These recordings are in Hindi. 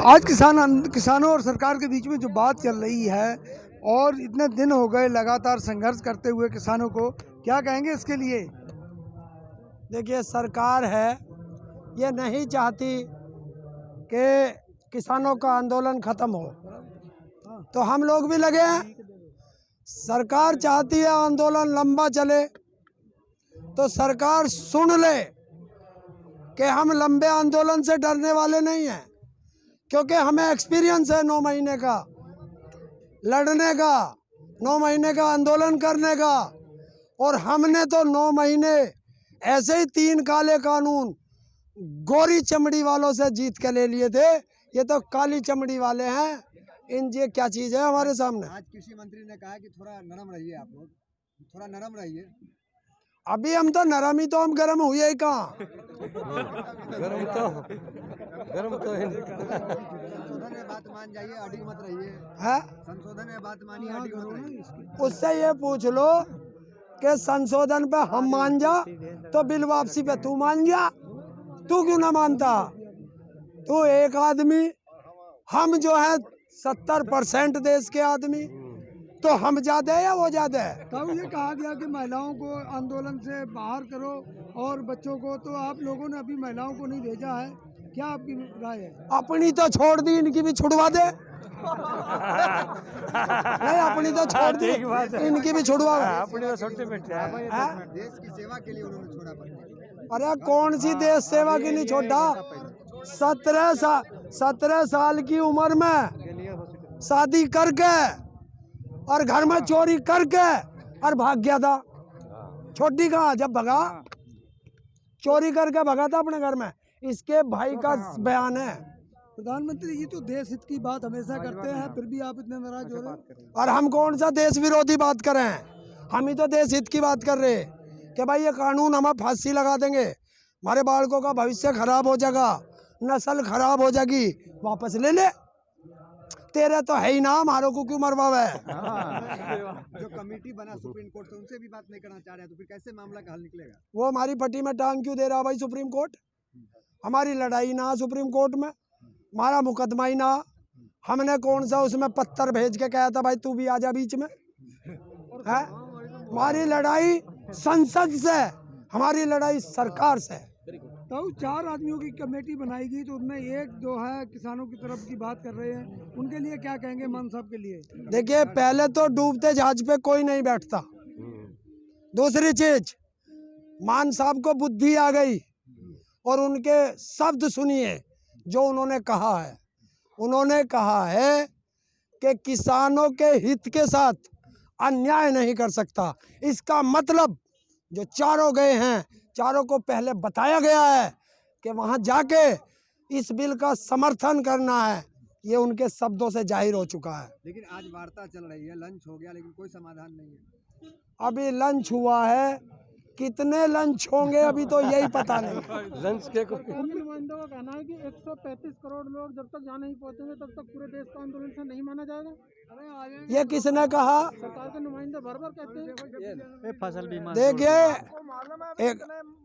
आज किसानों और सरकार के बीच में जो बात चल रही है और इतने दिन हो गए लगातार संघर्ष करते हुए किसानों को, क्या कहेंगे इसके लिए? देखिए, सरकार है ये नहीं चाहती कि किसानों का आंदोलन खत्म हो, तो हम लोग भी लगे हैं। सरकार चाहती है आंदोलन लंबा चले, तो सरकार सुन ले कि हम लंबे आंदोलन से डरने वाले नहीं हैं, क्योंकि हमें एक्सपीरियंस है 9 महीने का लड़ने का, 9 महीने का आंदोलन करने का। और हमने तो 9 महीने ऐसे ही 3 काले कानून गोरी चमड़ी वालों से जीत के ले लिए थे। ये तो काली चमड़ी वाले हैं, ये क्या चीज़ है हमारे सामने। आज कृषि मंत्री ने कहा कि थोड़ा नरम रहिए, आप लोग थोड़ा नरम रहिए। अभी हम तो नरम ही, तो हम गर्म हुए ही कहाँ। गरम तो है। संशोधन है, बात मान जाइए, अड़ी मत रहिए। है संशोधन है, बात मानिए, अड़ी मत रहिए। उससे ये पूछ लो कि संशोधन पे हम मान जा तो बिल वापसी पे तू मान जा। तू क्यों ना मानता? तू एक आदमी, हम जो है 70% देश के आदमी, तो हम ज्यादा है या वो ज्यादा है? तब ये कहा गया कि महिलाओं को आंदोलन से बाहर करो और बच्चों को, तो आप लोगों ने अभी महिलाओं को नहीं भेजा है, क्या आपकी राय है? अपनी तो छोड़ दी, इनकी भी छुड़वा दे। नहीं, अपनी तो छोड़ दी, इनकी भी छुड़वा। अपने तो छोटे बेटे हैं, देश की सेवा के लिए उन्होंने छोड़ा पड़ा। अरे कौन सी देश सेवा की नहीं छोड़ा? 17 साल की उम्र में शादी करके और घर में चोरी करके और भाग गया था। छोटी कहाँ, जब भगा चोरी करके भगा था अपने घर में। इसके भाई का बयान है। प्रधानमंत्री जी तो देश हित की बात हमेशा करते हैं, फिर भी आप इतने नाराज हो रहे हैं। और हम कौन सा देश विरोधी बात कर रहे हैं? हम ही तो देश हित की बात कर रहे हैं कि भाई ये कानून हमें फांसी लगा देंगे, हमारे बालकों का भविष्य खराब हो जाएगा, नस्ल खराब हो जाएगी। वापस ले ले, तेरे तो है ही ना, हमारों को क्यों मरवावे? जो कमेटी बना सुप्रीम कोर्ट से, उनसे भी बात नहीं करना चाह रहे, तो फिर कैसे मामला का हल निकलेगा? वो हमारी पट्टी में टांग क्यों दे रहा भाई सुप्रीम कोर्ट? हमारी लड़ाई ना सुप्रीम कोर्ट में, हमारा मुकदमा ही ना। हमने कौन सा उसमें पत्थर भेज के कहा था भाई तू भी आजा बीच में? है हमारी लड़ाई संसद से, हमारी लड़ाई सरकार से। तो 4 आदमियों की कमेटी बनाएगी, तो उसमें एक जो है किसानों की तरफ की बात कर रहे हैं, उनके लिए क्या कहेंगे मान साहब के लिए? देखिए, पहले तो डूबते जहाज पे कोई नहीं बैठता। दूसरी चीज, मान साहब को बुद्धि आ गई और उनके शब्द सुनिए जो उन्होंने कहा है। उन्होंने कहा है कि किसानों के हित के साथ अन्याय नहीं कर सकता। इसका मतलब जो चारों गए हैं, चारों को पहले बताया गया है कि वहां जाके इस बिल का समर्थन करना है। ये उनके शब्दों से जाहिर हो चुका है। लेकिन आज वार्ता चल रही है, लंच हो गया, लेकिन कोई समाधान नहीं है। अभी लंच हुआ है, कितने लंच होंगे अभी तो यही पता नहीं। लंच के नुमाइंदों का कहना है कि 135 करोड़ लोग जब तक यहाँ नहीं पहुँचेंगे तब तक पूरे देश का आंदोलन से नहीं माना जाएगा। ये किसने कहा? सरकार के नुमाइंदे बार-बार कहते हैं फसल बीमा। देखिए,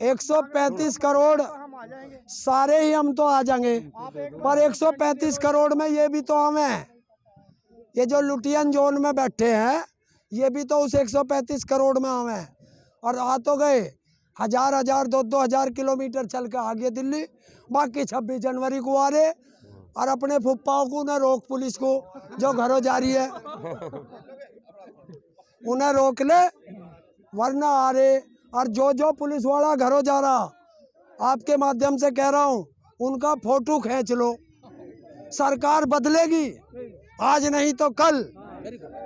135 करोड़ सारे ही हम तो आ जाएंगे, पर 135 करोड़ में ये भी तो हम हैं। ये जो लुटियन जोन में बैठे हैं, ये भी तो उस 135 करोड़ में हम हैं। और आ तो गए 1000 2,000 किलोमीटर चल के आगे दिल्ली, बाकी 26 जनवरी को आ रहे। और अपने फुप्पाओं को न रोक, पुलिस को जो घरों जा रही है उन्हें रोक ले, वरना आ रहे। और जो पुलिस वाला घरों जा रहा, आपके माध्यम से कह रहा हूँ, उनका फोटो खींच लो। सरकार बदलेगी, आज नहीं तो कल,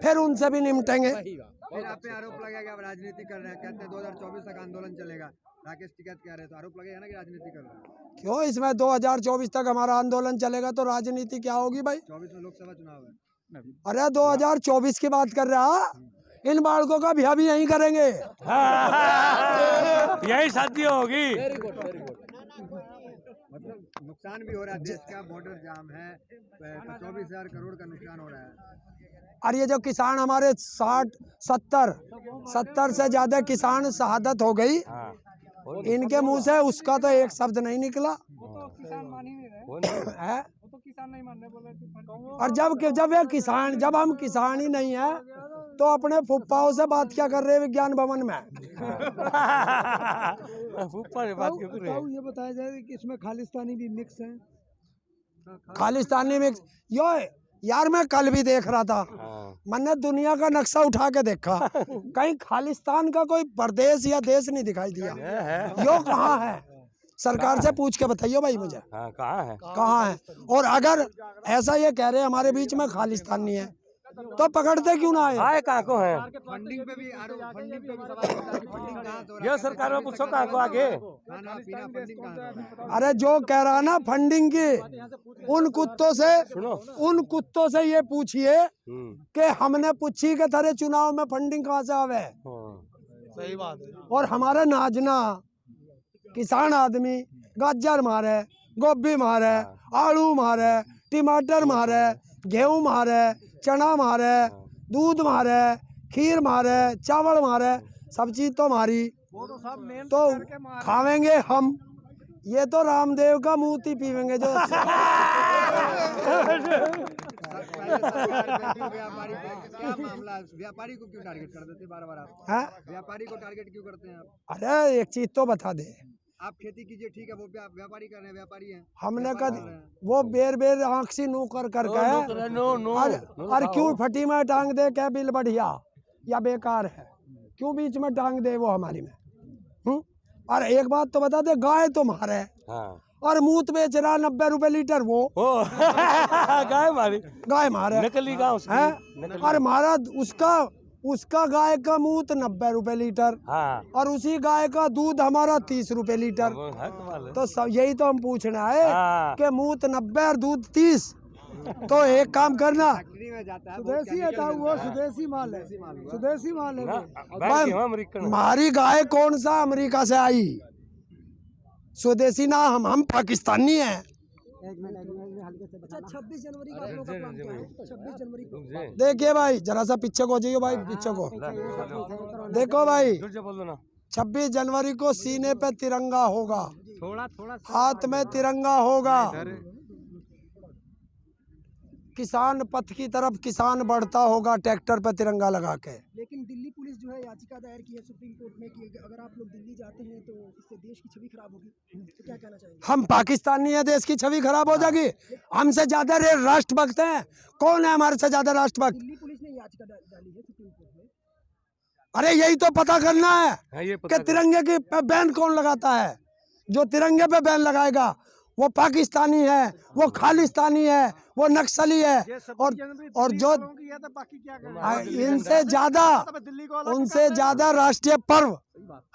फिर उनसे भी निपटेंगे। फिर आप पे आरोप लगेगा राजनीति कर रहे हैं, कहते हैं 2024 तक आंदोलन चलेगा। राकेश टिकैत कह रहे, तो आरोप लगेगा ना कि राजनीति कर रहे हैं। क्यों? इसमें 2024 तक हमारा आंदोलन चलेगा तो राजनीति क्या होगी भाई? 24 में लोकसभा चुनाव है। अरे 2024 की बात कर रहा, इन बालकों का ब्याह भी यहीं करेंगे। यही शादी होगी। मतलब नुकसान भी हो रहा है, देश का बॉर्डर जाम है, 24,000 करोड़ का नुकसान हो रहा है। और ये जो किसान हमारे 70 से ज्यादा किसान शहादत हो गई, इनके मुंह से उसका तो एक शब्द नहीं निकला है। और जब हम किसान ही नहीं है तो अपने फुप्पाओं से बात क्या कर रहे हैं विज्ञान भवन में? फूफा से बात क्यों कर रहे हैं? ये बताया जाए कि इसमें खालिस्तानी भी मिक्स है। खालिस्तानी में यार मैं कल भी देख रहा था, मैंने दुनिया का नक्शा उठा के देखा, कहीं खालिस्तान का कोई प्रदेश या देश नहीं दिखाई दिया। यो कहाँ है? सरकार से पूछ के बताइए भाई मुझे। कहाँ है? कहाँ है? और अगर ऐसा ये कह रहे हैं हमारे बीच में खालिस्तान नहीं है तो पकड़ते क्यों ना आए? कहाँ को है? फंडिंग पे भी फंडिंग पे भी सवाल होता है कि फंडिंग कहाँ से हो रहा है? ये सरकार में पूछो कहाँ को आगे। खाना पीना फंडिंग कहाँ से हो रहा है? अरे जो कह रहा ना फंडिंग की, उन कुत्तों से ये पूछिए कि हमने पूछी कि थारे चुनाव में फंडिंग कहाँ से आवे। सही बात है। और हमारे नाजना किसान आदमी गाजर मारे, गोभी मारे, आलू मारे, टमाटर मारे, गेहूं मारे, चना मारे, दूध मारे, खीर मारे, चावल मारे, सब चीज तो मारी तो खावेंगे हम। ये तो रामदेव का मूत ही पीवेंगे जो व्यापारी क्या मामला है? व्यापारी को क्यों टारगेट कर देते बार बार आप? है? व्यापारी को टारगेट क्यों करते हैं आप? अरे एक चीज तो बता दे, आप खेती कीजिए ठीक है, वो व्यापारी कर रहे हैं, व्यापारी हैं। हमने कद वो बेर आंख सी नू कर कर के और क्यों फटी में टांग दे क्या बिल बढ़िया या बेकार है? क्यों बीच में टांग दे वो हमारी में? और एक बात तो बता दे, गाय तो मारे और मूत बेच रहा 90 रुपए लीटर वो गाय मारे नकली गाँव है। और मारा उसका गाय का मूत 90 रुपए लीटर और उसी गाय का दूध हमारा 30 रुपए लीटर। तो सब यही तो हम पूछना है कि मूत 90 और दूध 30। तो एक काम करना, स्वदेशी हटाओ, वो स्वदेशी माल है, स्वदेशी माल है। हमारी गाय कौन सा अमेरिका से आई? स्वदेशी ना, हम पाकिस्तानी हैं। 26 जनवरी का आप लोग का प्लान क्या है? 26 जनवरी को देखिए भाई, जरा सा पीछे को जाइए भाई, पीछे को देखो भाई। 26 जनवरी को सीने पे तिरंगा होगा, हाथ में तिरंगा होगा। किसान पथ की तरफ किसान बढ़ता होगा ट्रैक्टर पे तिरंगा लगा के। लेकिन दिल्ली पुलिस जो है याचिका दायर की है सुप्रीम कोर्ट में कि अगर आप लोग दिल्ली जाते हैं तो इससे देश की छवि खराब होगी, तो क्या कहना चाहेंगे? हम पाकिस्तानी है, देश की छवि खराब हो जाएगी। हमसे ज्यादा राष्ट्रभक्त हैं, कौन है हमारे से ज्यादा राष्ट्रभक्त? दिल्ली पुलिस ने याचिका डाली है सुप्रीम कोर्ट में। अरे यही तो पता करना है कि तिरंगे की बैन कौन लगाता है। जो तिरंगे पे बैन लगाएगा वो पाकिस्तानी है, वो खालिस्तानी है, वो नक्सली है। और जो उनसे ज्यादा राष्ट्रीय पर्व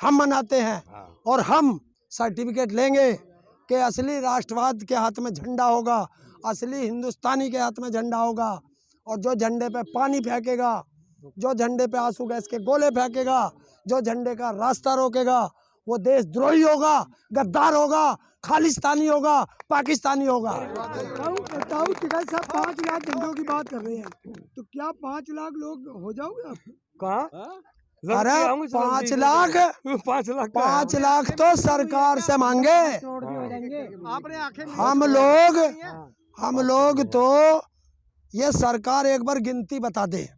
हम मनाते हैं। और हम सर्टिफिकेट लेंगे कि असली राष्ट्रवाद के हाथ में झंडा होगा, असली हिंदुस्तानी के हाथ में झंडा होगा। और जो झंडे पे पानी फेंकेगा, जो झंडे पे आंसू गैस के गोले फेंकेगा, जो झंडे का रास्ता रोकेगा, वो देशद्रोही होगा, गद्दार होगा, खालिस्तानी होगा, पाकिस्तानी होगा। ताऊ टिकैत साहब 5 लाख झंडों की बात कर रहे हैं, तो क्या 5 लाख लोग हो जाओगे आप? कहाँ? अरे 5 लाख तो सरकार से मांगे। हम लोग तो ये सरकार एक बार गिनती बता दे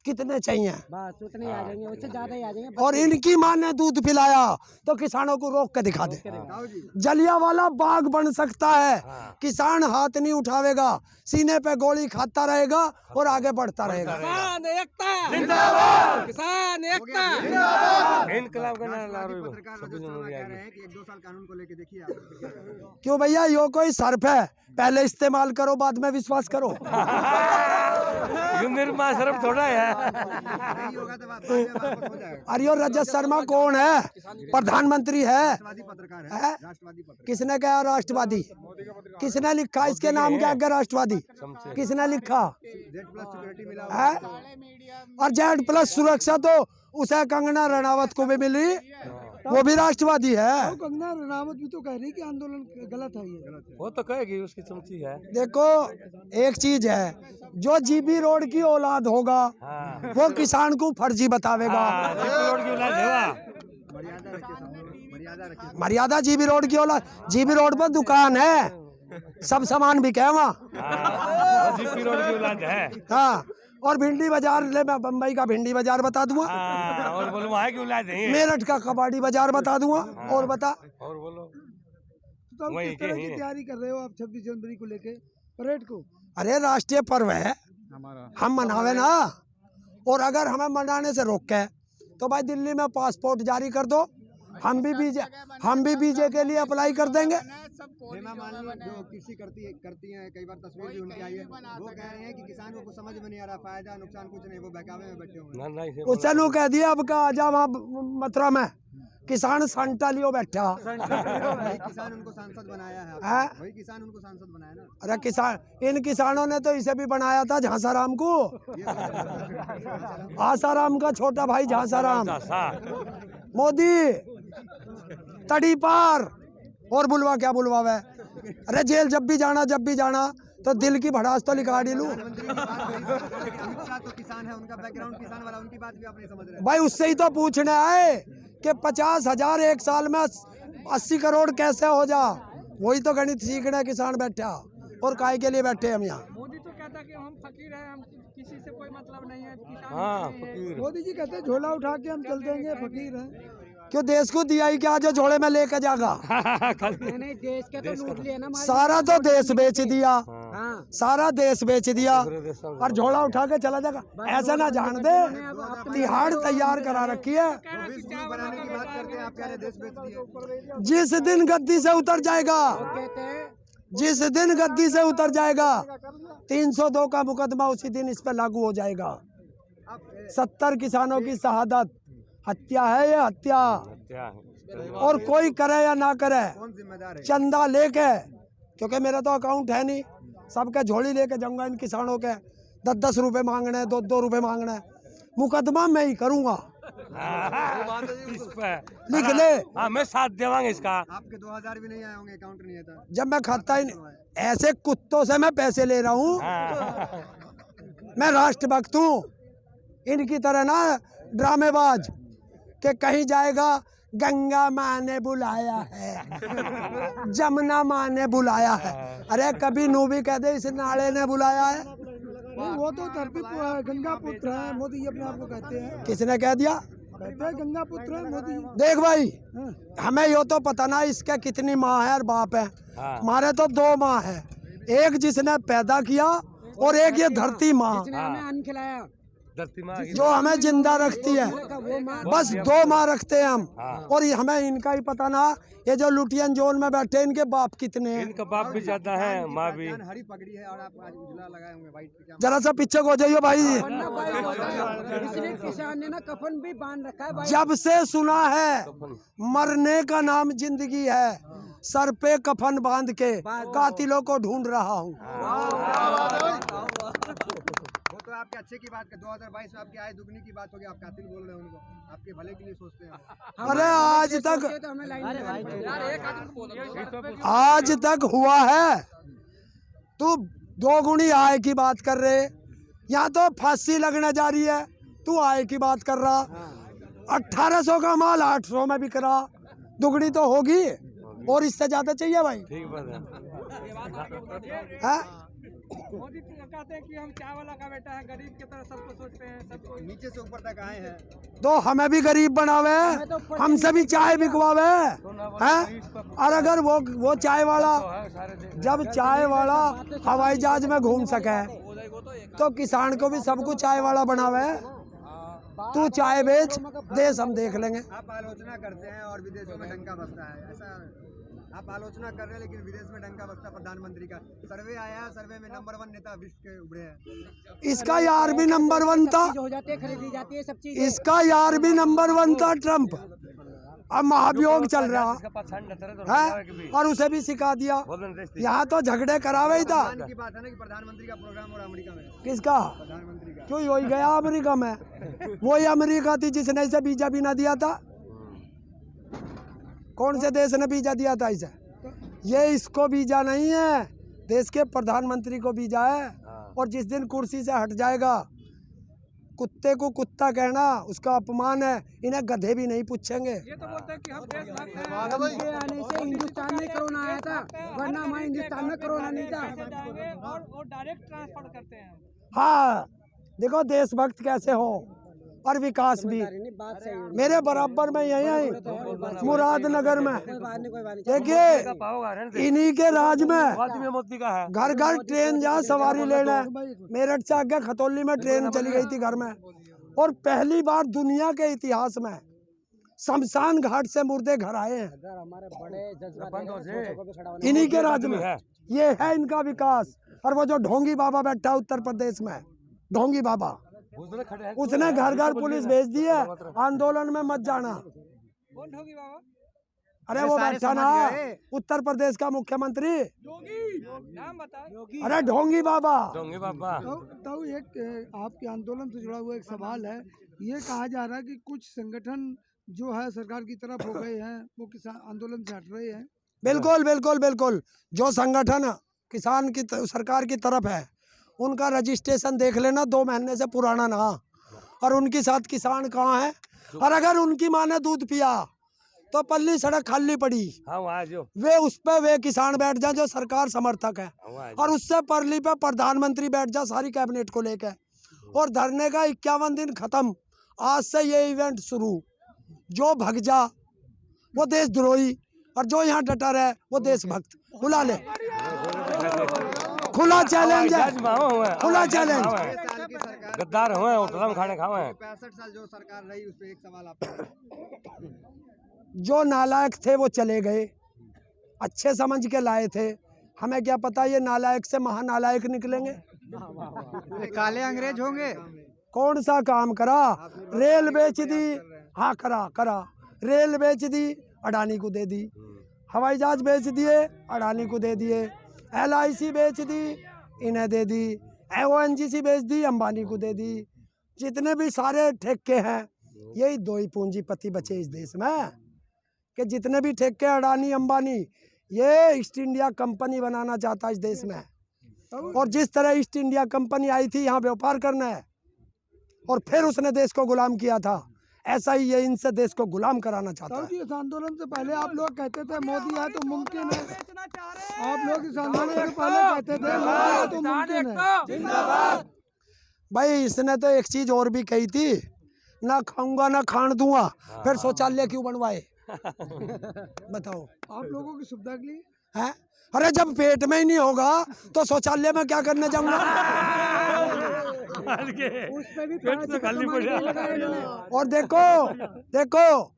कितने चाहिए, बस उतने आ जाएंगे, उससे ज्यादा ही आ जाएंगे। और इनकी माँ ने दूध पिलाया तो किसानों को रोक के दिखा दे। जलियांवाला बाग बन सकता है, किसान हाथ नहीं उठावेगा, सीने पे गोली खाता रहेगा और आगे बढ़ता रहेगा। किसान एकता जिंदाबाद, किसान एकता जिंदाबाद। इनकलाब का नारा ला रहे हो। पत्रकार राजस्थान में कह रहे हैं कि 1-2 साल कानून को लेके देखिए आप। क्यों भैया, यो कोई सर्फ है? पहले इस्तेमाल करो, बाद में विश्वास करो। निर्मा सर्फ थोड़ा है। नहीं होगा तो वापस हो जाएगा। अरे रजत शर्मा कौन है? प्रधानमंत्री है। राष्ट्रवादी पत्रकार है, राष्ट्रवादी पत्रकार। किसने कहा राष्ट्रवादी? किसने लिखा इसके नाम के आगे राष्ट्रवादी? किसने लिखा Z+ सिक्योरिटी मिला है? और Z+ सुरक्षा तो उसे कंगना रनावत को भी मिली, वो भी राष्ट्रवादी है। कंगना रनावत भी तो कह रही कि आंदोलन गलत है, ये वो तो कहेगी, उसकी चमची है। देखो एक चीज है, जो जीबी रोड की औलाद होगा वो किसान को फर्जी बतावेगा। मर्यादा रखिए, मर्यादा रखिए। मर्यादा जीबी रोड की औलाद, जीबी रोड पर दुकान है, सब सामान बिके है वहाँ। हाँ, जीपी रोड की औलाद है। हाँ, और भिंडी बाजार ले, मैं बम्बई का भिंडी बाजार बता दूंगा, हाँ, और बोलो वहाँ की औलाद है। मेरठ का कबाड़ी बाजार बता दूंगा। और बता, और बोलो तो अब वहीं किस के तरह ही की हैं। तैयारी कर रहे हो आप 26 जनवरी को लेके परेड को? अरे राष्ट्रीय पर्व है, हम मनावे ना। और अगर हमें मनाने से रोक के तो भाई दिल्ली में पासपोर्ट जारी कर दो, हम भी बीजे के लिए अप्लाई कर देंगे। हेमा मालिनी जो कृषि करती हैं, कई बार तस्वीर भी उनकी आई है, वो कह रहे हैं कि किसानों को समझ में नहीं आ रहा, फायदा नुकसान कुछ नहीं, वो बहकावे में बैठे हुए हैं। ना इसे उससे नु कह दिया अब का आजा वहाँ मथुरा में किसान संटा लियो बैठा। वही किसान उनको सांसद बनाया है, हाँ? वही किसान उनको सांसद बनाया ना। अरे किसान, इन किसानों ने तो इसे भी बनाया था झांसाराम को, आसाराम का छोटा भाई झांसाराम। मोदी तड़ी पार और बुलवा क्या बुलवावे। अरे जेल जब भी जाना तो दिल की भड़ास तो निकाल लूं। प्रधानमंत्री की बात कही, अमित शाह तो किसान है, उनका बैकग्राउंड किसान वाला, उनकी बात भी आप नहीं समझ रहे। भाई उससे ही तो पूछने आए कि 50,000 एक साल में 80 करोड़ कैसे हो जा। वही तो गणित सीखने किसान बैठा, और काय के लिए बैठे हम यहाँ। मोदी तो कहता कि हम फकीर हैं, हम किसी से कोई मतलब नहीं है, किसान हाँ, फकीर। मोदी जी कहते हैं झोला उठा के हम चल देंगे, फकीर हैं। क्यों देश को दिया ही क्या जो झोले में लेके जागा। नहीं देश के तो लूट लिए ना हमारे। सारा तो देश बेच दिया, हाँ, सारा देश बेच दिया और झोला उठा के चला जाएगा। ऐसा ना जान दे, तिहाड़ तैयार करा रखी है। विश्व बनाने की बात करते हैं, आप कह रहे देश बेच दिए। जिस दिन गद्दी से उतर जाएगा, कहते हैं जिस दिन गद्दी से उतर जाएगा 302 का मुकदमा उसी दिन इस पर लागू हो जाएगा। 70 किसानों की शहादत, हत्या है ये, हत्या। क्या है? और कोई करे या ना करे, कौन जिम्मेदार है? चंदा लेके, क्योंकि मेरा तो अकाउंट है नहीं, सबके झोली लेके जाऊंगा। इन किसानों के 10-10 रुपए मांगने, 2-2 रुपए मांगने, मुकदमा मैं ही करूंगा। इस पे लिख ले। हाँ, मैं साथ देवांगे इसका। आपके 2000 भी नहीं आए होंगे, अकाउंट नहीं है था। जब मैं खाता ही नहीं, ऐसे कुत्तों से मैं पैसे ले रहा हूँ। हाँ। मैं राष्ट्रभक्त हूँ, इनकी तरह ना ड्रामेबाज कि कहीं जाएगा गंगा माँ ने बुलाया है, जमुना माँ ने बुलाया है। अरे कभी नू भी कह दे इस नाले ने बुलाया है। नहीं, वो तो धरती गंगा पुत्र है, मोदी जी अपने आप को कहते हैं। किसने कह दिया? कहते हैं गंगा पुत्र है मोदी जी। देख भाई, हमें यो तो पता ना इसके कितनी माँ है और बाप है। हाँ। हमारे तो 2 माँ है, एक जिसने पैदा किया और एक ये धरती माँ जिसने हमें अन्न खिलाया, धरती माँ की- जो हमें जिंदा रखती है। वो माँ बस 2 माँ रखते हैं हम। हाँ। और ये हमें इनका ही पता ना, ये जो लुटियन जोन में बैठे इनके बाप कितने हैं। इनका बाप भी ज्यादा है, माँ भी। हरी पगड़ी है और आप आज उजला लगाए होंगे, व्हाइट क्या? जरा सा पीछे को जाइए भाई। इसलिए किसान ने ना कफन भी बांध रखा है भाई। जब से सुना है मरने का नाम जिंदगी है, सर पे कफन बांध के कातिलों को ढूंढ रहा हूँ। वो तो आपके अच्छे की बात कर, 2022 में आपकी आय दुगनी की बात होगी, आप कातिल बोल रहे हैं उनको, आपके भले के लिए सोचते हैं। अरे तो हमें लाइन आज तक हुआ है। तू 2 गुनी आय की बात कर रहे, यहाँ तो फांसी लगने जा रही है, तू आय की बात कर रहा। 1800 का माल 800 में बिक रहा, दुगनी तो होगी और इससे ज्यादा चाहिए भाई। ठीक बात है। है? मोदी कहते हैं कि हम चाय वाला का बेटा है, गरीब की तरह सबको सोचते हैं, सबको नीचे से ऊपर तक आए हैं। तो हमें भी गरीब बनावे, हमसे भी चाय बिकवावे हैं। और अगर वो चाय वाला, जब चाय वाला हवाई जहाज में घूम सके तो किसान को भी सब कुछ चाय वाला बनावे। तू चाय बेच, देश हम देख लेंगे। आप आलोचना करते हैं और विदेशों में डंका बजता है, ऐसा आप आलोचना कर रहे हैं, लेकिन विदेश में डंका बजता प्रधानमंत्री का। सर्वे आया, सर्वे में नंबर 1 नेता विश्व के उभरे हैं। इसका यार भी नंबर 1 था, हो जाते हैं, खरीदी जाती है सब चीज। इसका यार भी नंबर 1 था ट्रम्प। अब महाभियोग चल रहा है और उसे भी सिखा दिया। यहाँ तो झगड़े करावे ही था। की बात है ना कि प्रधानमंत्री का प्रोग्राम हो रहा है अमेरिका में, किसका? प्रधानमंत्री का। क्यों वही गया अमेरिका में? वही अमेरिका थी जिसने इसे वीजा भी ना दिया था। कौन से देश ने वीजा दिया था इसे? ये इसको वीजा नहीं है, देश के प्रधानमंत्री को वीजा है। और जिस दिन कुर्सी से हट जाएगा कुत्ते को कुत्ता कहना उसका अपमान है, इन्हें गधे भी नहीं पूछेंगे। ये तो बोलते हैं कि हम देशभक्त हैं। इनके आने से हिंदुस्तान में कोरोना आया था, वरना हमारे हिंदुस्तान में कोरोना नहीं था। कैसे जाएंगे और वो डायरेक्ट ट्रांसफर करते हैं। हाँ देखो देशभक्त कैसे हो और विकास भी। मेरे बराबर में यही है मुरादनगर में, देखिए इन्हीं के राज में मोदी का है। घर घर ट्रेन जा सवारी लेना। मेरठ से आगे खतौली में ट्रेन चली गई थी घर में, और पहली बार दुनिया के इतिहास में शमशान घाट से मुर्दे घर आए हैं इन्हीं के राज में। ये है इनका विकास। और वो जो ढोंगी बाबा बैठा उत्तर प्रदेश में, ढोंगी बाबा, उसने घर घर पुलिस भेज दी है, आंदोलन में मत जाना। कौन ढोगी बाबा? अरे वो बैठा ना उत्तर प्रदेश का मुख्यमंत्री, नाम बताओ। अरे ढोंगी बाबा। डोंगे बाबा। तो एक आपके आंदोलन से जुड़ा हुआ एक सवाल है। ये कहा जा रहा है कि कुछ संगठन जो है सरकार की तरफ हो गए हैं, वो किसान आंदोलन से हट रहे हैं। बिल्कुल बिल्कुल बिल्कुल। जो संगठन किसान की सरकार की तरफ है, उनका रजिस्ट्रेशन देख लेना, 2 महीने से पुराना ना। और उनके साथ किसान कहाँ है? और अगर उनकी माँ ने दूध पिया तो पल्ली सड़क खाली पड़ी, हाँ वहाँ जो वे उस पे वे किसान बैठ जाए जो सरकार समर्थक है, और उससे परली पे प्रधानमंत्री बैठ जाए सारी कैबिनेट को लेकर, और धरने का 51 दिन खत्म। आज से ये इवेंट शुरू। जो भग जा वो देशद्रोही, और जो यहाँ डटा रहे वो देशभक्त। बुला ले, खुला चैलेंज है, खुला चैलेंज। 6 साल की सरकार, गद्दार हुए, होटल में खाने खावे हैं। 65 साल जो सरकार रही, उस पर एक सवाल आपका। जो नालायक थे वो चले गए, अच्छे समझ के लाए थे। हमें क्या पता ये नालायक से महानालायक निकलेंगे। काले अंग्रेज होंगे। कौन सा काम करा? रेल बेच दी, हाँ करा। रेल बेच दी, अडानी को दे दी। हवाई जहाज बेच दिए, अडानी को दे दिए। LIC बेच दी, इन्हें दे दी। ONGC बेच दी, अंबानी को दे दी। जितने भी सारे ठेके हैं, यही 2 ही पूंजीपति बचे इस देश में, कि जितने भी ठेके अडानी अंबानी, ये ईस्ट इंडिया कंपनी बनाना चाहता है इस देश में। और जिस तरह ईस्ट इंडिया कंपनी आई थी यहाँ व्यापार करना है, और फिर उसने देश को गुलाम किया था, ऐसा ही ये इनसे देश को गुलाम कराना चाहता है। इस आंदोलन से पहले आप लोग कहते थे मोदी है तो मुमकिन है। आप लोग इस आंदोलन से पहले कहते थे मोदी है तो मुमकिन है। भाई इसने तो एक चीज और भी कही थी, ना खाऊंगा ना खान दूंगा, फिर शौचालय क्यों बनवाए? बताओ। आप लोगों की सुविधा के लिए है? अरे जब पेट में ही नहीं होगा तो शौचालय में क्या करने जाऊंगा? पेट तो खाली पड़ जाए। और देखो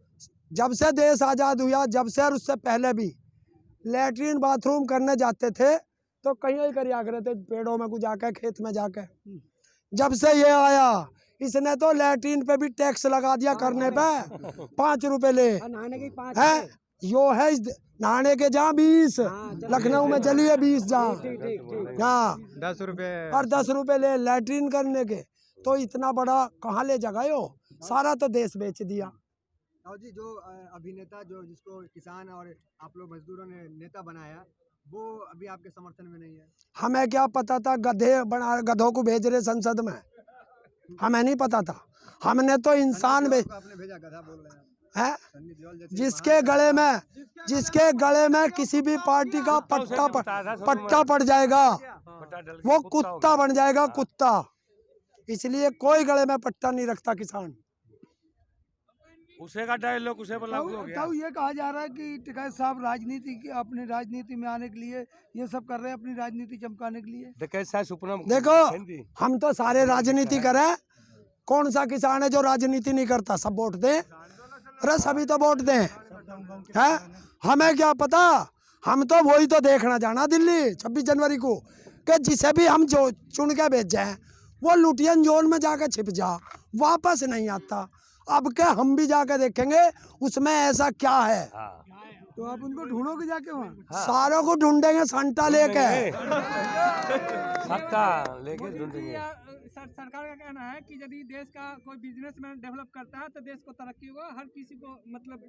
जब से देश आजाद हुआ, जब से और उससे पहले भी लैट्रीन बाथरूम करने जाते थे तो कहीं ही करिया करते थे, पेड़ों में को जाकर, खेत में जाकर। जब से ये आया, इसने तो लैट्रीन पे भी टैक्स लगा दिया, करने पे 5 रुपए ले है। यो है नहाने के जहाँ 20, लखनऊ में चलिए 20 जहाँ, हाँ 10 रुपए और 10 रुपए ले लैट्रीन करने के। तो इतना बड़ा कहाँ ले जगायो? सारा तो देश बेच दिया। और जी जो अभिनेता जो जिसको किसान और आप लोग मजदूरों ने नेता बनाया, वो अभी आपके समर्थन में नहीं है। हमें क्या पता था गधों को भेज रहे संसद में? हमें नहीं पता था। हमने तो इंसान आपने भेजा, गधा बोल रहे हैं है, सन्नी देओल जैसे जिसके गले में किसी भी पार्टी का पट्टा पड़ जाएगा, वो कुत्ता बन जाएगा, कुत्ता। इसलिए कोई गले में पट्टा नहीं रखता किसान। उसे का डायलॉग उसे पर लागू हो गया। तो ये कहा जा रहा है कि टिकैत साहब अपनी राजनीति में आने के लिए ये सब कर रहे हैं, अपनी राजनीति चमकाने के लिए। देखो हम तो सारे राजनीति करें, कौन सा किसान है जो राजनीति नहीं करता? सब वोट दे, अरे सभी तो वोट दें, है? हमें क्या पता? हम तो वही तो देखना जाना दिल्ली 26 जनवरी को, कि जिसे भी हम जो चुन के भेज जाए वो लुटियन जोन में जाकर छिप जा, वापस नहीं आता। अब के हम भी जाकर देखेंगे उसमें ऐसा क्या है। तो आप उनको ढूंढोगे जाके वहाँ? सारों को ढूंढेंगे संटा लेके। सरकार का कहना है कि यदि देश का कोई बिजनेसमैन डेवलप करता है तो देश को तरक्की होगा, हर किसी को मतलब।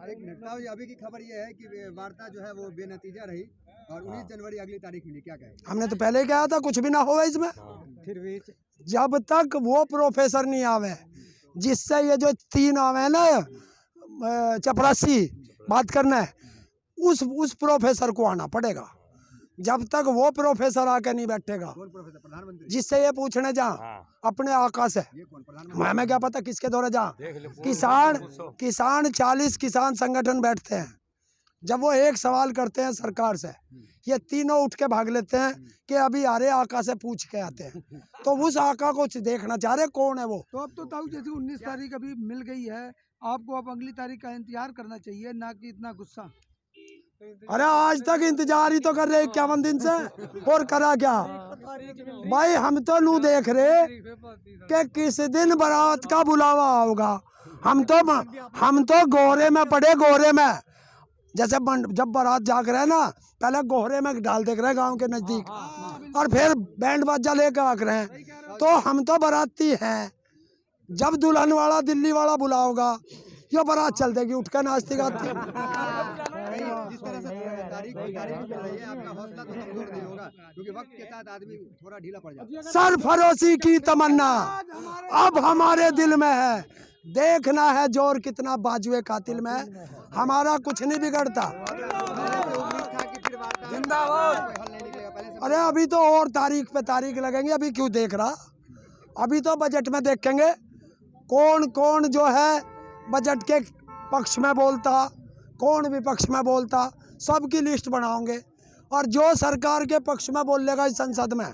एक मिनट ताऊ जी, अभी की खबर ये है कि वार्ता जो है वो बेनतीजा रही और 19 जनवरी अगली तारीख मिली, क्या कहें? हमने तो पहले ही कहा था कुछ भी ना होगा इसमें। फिर भी जब तक वो प्रोफेसर नहीं आवे जिससे ये जो 3 आवे ना चपरासी बात करना है, उस प्रोफेसर को आना पड़ेगा। जब तक वो प्रोफेसर आके नहीं बैठेगा, कौन प्रोफेसर? प्रधानमंत्री? जिससे ये पूछने जा हाँ। अपने आका से, ये कौन प्रधानमंत्री? हमें क्या पता किसके द्वारा जा। देख लो किसान 40 किसान संगठन बैठते हैं, जब वो एक सवाल करते हैं सरकार से, ये तीनों उठ के भाग लेते हैं कि अभी आ रहे आका से पूछ के आते हैं। तो उस आका को देखना चाह रहे कौन है वो। तो अब तो ताऊ जैसे 19 तारीख अभी मिल गई है, आपको अब अगली तारीख का इंतजार करना चाहिए, ना कि इतना गुस्सा। अरे आज तक इंतजार ही तो कर रहे 51 दिन से, और करा क्या भाई। हम तो नू देख रहे कि किस दिन बारात का बुलावा होगा। हम तो गोरे में पड़े, गोरे में जैसे जब बारात जाग रहे हैं ना, पहले गोहरे में डाल देख रहे गांव के नजदीक, और फिर बैंड बाजा लेकर आग रहे हैं। तो हम तो बाराती हैं, जब दुल्हन वाला दिल्ली वाला बुलाओगा, ये बारात चल देगी उठ कर नाचती गाती। जिस तरह से तारीख चल रही है, आपका हौसला तो कमजोर नहीं होगा, क्योंकि वक्त के साथ आदमी थोड़ा ढीला पड़ जाता है। सरफरोशी की तमन्ना अब हमारे दिल में है, देखना है जोर कितना बाजुए कातिल में है। हमारा कुछ नहीं बिगड़ता। अरे अभी तो और तारीख पे तारीख लगेंगे, अभी क्यों देख रहा। अभी तो बजट में देखेंगे कौन कौन जो है बजट के पक्ष में बोलता, कौन विपक्ष में बोलता, सबकी लिस्ट बनाओगे। और जो सरकार के पक्ष में बोलेगा इस संसद में,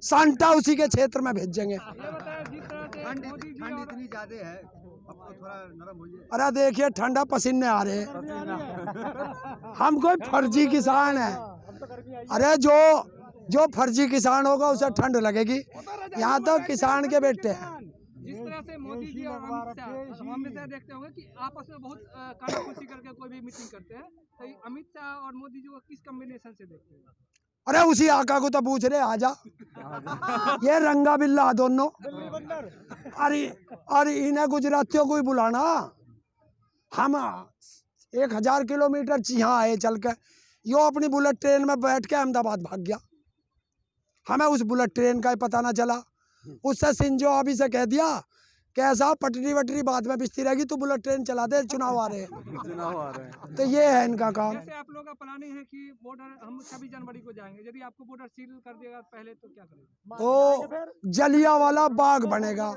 सांटा उसी के क्षेत्र में भेजेंगे। ठंड इतनी ज्यादा है, अब तो थोड़ा नरम हो जाए। अरे देखिए ठंडा पसीने आ रहे हैं। हम कोई फर्जी किसान है। अरे जो फर्जी किसान होगा उसे ठंड लगेगी। यहाँ तो किसान के बेटे हैं। जिस तरह से मोदी जी और अमित शाह, हम हमेशा देखते होंगे कि आपस में बहुत कानाफूसी करके कोई भी मीटिंग करते हैं, तो अमित शाह और मोदी जी को किस कॉम्बिनेशन से देखते हैं? अरे उसी आका को तो पूछ रहे, आजा ये रंगा बिल्ला दोनों। अरे इन्हें गुजरातियों को ही बुलाना। हम 1000 किलोमीटर यहाँ आए चल के, यो अपनी बुलेट ट्रेन में बैठ के अहमदाबाद भाग गया। हमें उस बुलेट ट्रेन का ही पता ना चला। उससे सिंजो अभी से कह दिया कि ऐसा पटरी वटरी बाद में बिस्ती रहेगी, तो बुलेट ट्रेन चला दे, चुनाव आ रहे हैं। तो ये है इनका काम। जैसे आप लोगों का प्लानिंग है कि बॉर्डर हम 26 जनवरी को जाएंगे, यदि आपको बॉर्डर सील कर देगा पहले, तो क्या करेंगे? तो जलियांवाला बाग बनेगा।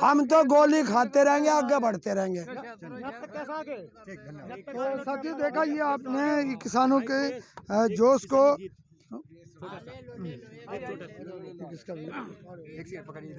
हम तो गोली खाते रहेंगे, आगे बढ़ते रहेंगे। तो साथियों देखा ये आपने किसानों के जोश को। एक सेकंड पकड़िए,